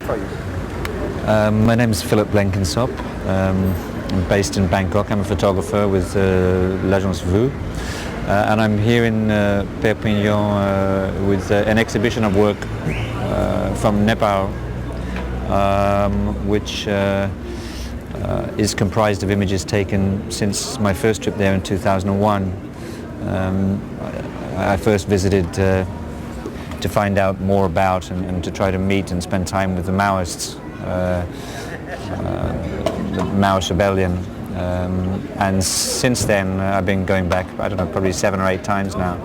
for you? My name is Philip Blenkinsop. I'm based in Bangkok. I'm a photographer with l'Agence Vue. And I'm here in Perpignan with an exhibition of work from Nepal, which is comprised of images taken since my first trip there in 2001. I first visited to find out more about and to try to meet and spend time with the Maoists, the Maoist rebellion. And since then I've been going back, I don't know, probably 7 or 8 times now.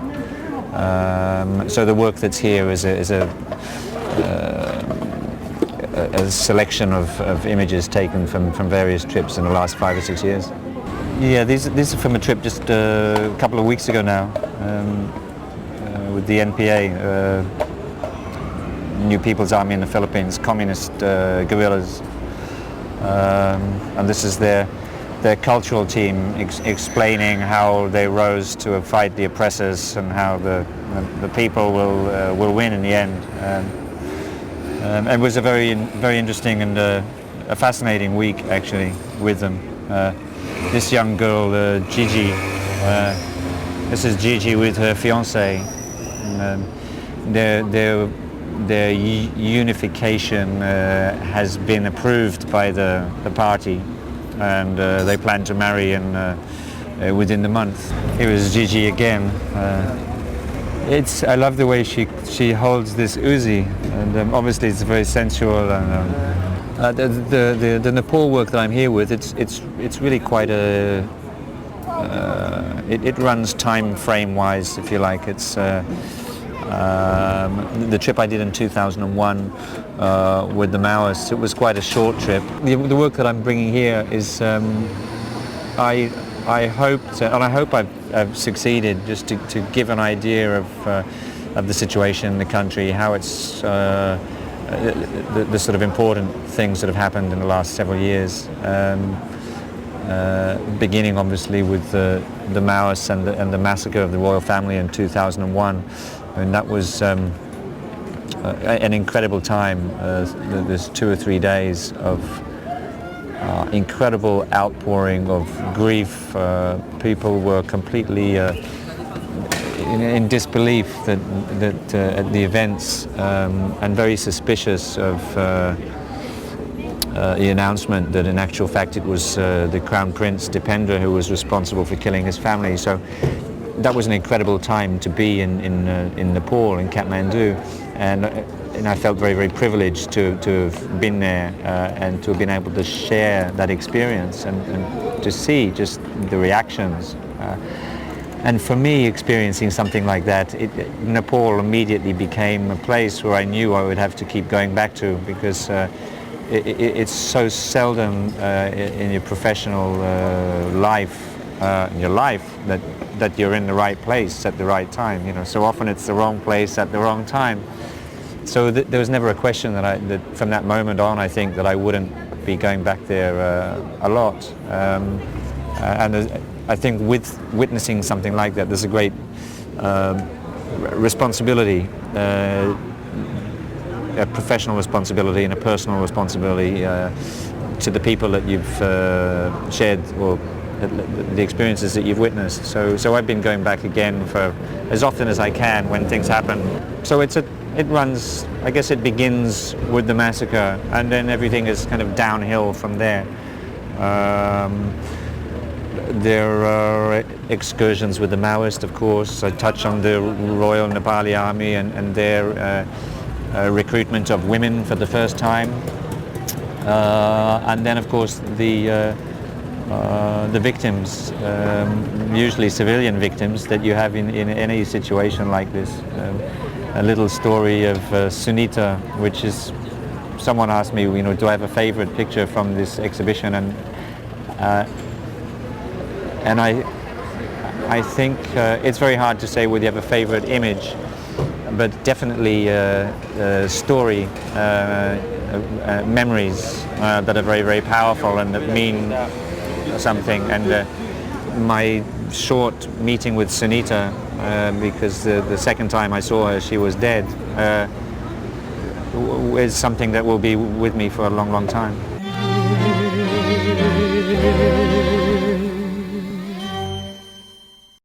So the work that's here is a selection of images taken from various trips in the last 5 or 6 years. Yeah, these are from a trip just a couple of weeks ago now, with the NPA, New People's Army in the Philippines, communist guerrillas. And this is their cultural team explaining how they rose to fight the oppressors and how the people will win in the end. It was a very interesting and a fascinating week actually with them. This young girl, Gigi, this is Gigi with her fiancé. Their unification has been approved by the party, and they plan to marry within the month. Here is Gigi again. I love the way she holds this Uzi, and obviously it's very sensual. And the Nepal work that I'm here with, it's really quite a. It runs time frame wise, if you like. It's the trip I did in 2001 with the Maoists. It was quite a short trip. The work that I'm bringing here is I hope I've succeeded just to give an idea of the situation in the country, how it's the sort of important things that have happened in the last several years. Beginning obviously with the Maoists and the massacre of the royal family in 2001. And that was an incredible time. There's 2 or 3 days of incredible outpouring of grief. People were completely in disbelief at the events, and very suspicious of the announcement that in actual fact it was the Crown Prince Dipendra who was responsible for killing his family. So that was an incredible time to be in Nepal, in Kathmandu, and I felt very privileged to have been there and to have been able to share that experience and to see just the reactions. And for me, experiencing something like that, Nepal immediately became a place where I knew I would have to keep going back to, because it's so seldom in your professional life, that you're in the right place at the right time. You know, so often it's the wrong place at the wrong time. So there was never a question that from that moment on, I think that I wouldn't be going back there a lot. And I think with witnessing something like that, there's a great responsibility, a professional responsibility and a personal responsibility to the people that you've shared or the experiences that you've witnessed. So I've been going back again for as often as I can when things happen. So it runs, I guess it begins with the massacre, and then everything is kind of downhill from there. There are excursions with the Maoists, of course. I touch on the Royal Nepali Army and their recruitment of women for the first time. And then, of course, the victims, usually civilian victims that you have in any situation like this. A little story of Sunita, which is, someone asked me, you know, do I have a favorite picture from this exhibition? And I think it's very hard to say whether you have a favorite image, but definitely story, memories that are very powerful and that mean something. And my short meeting with Sunita, because the second time I saw her she was dead, is something that will be with me for a long, long time.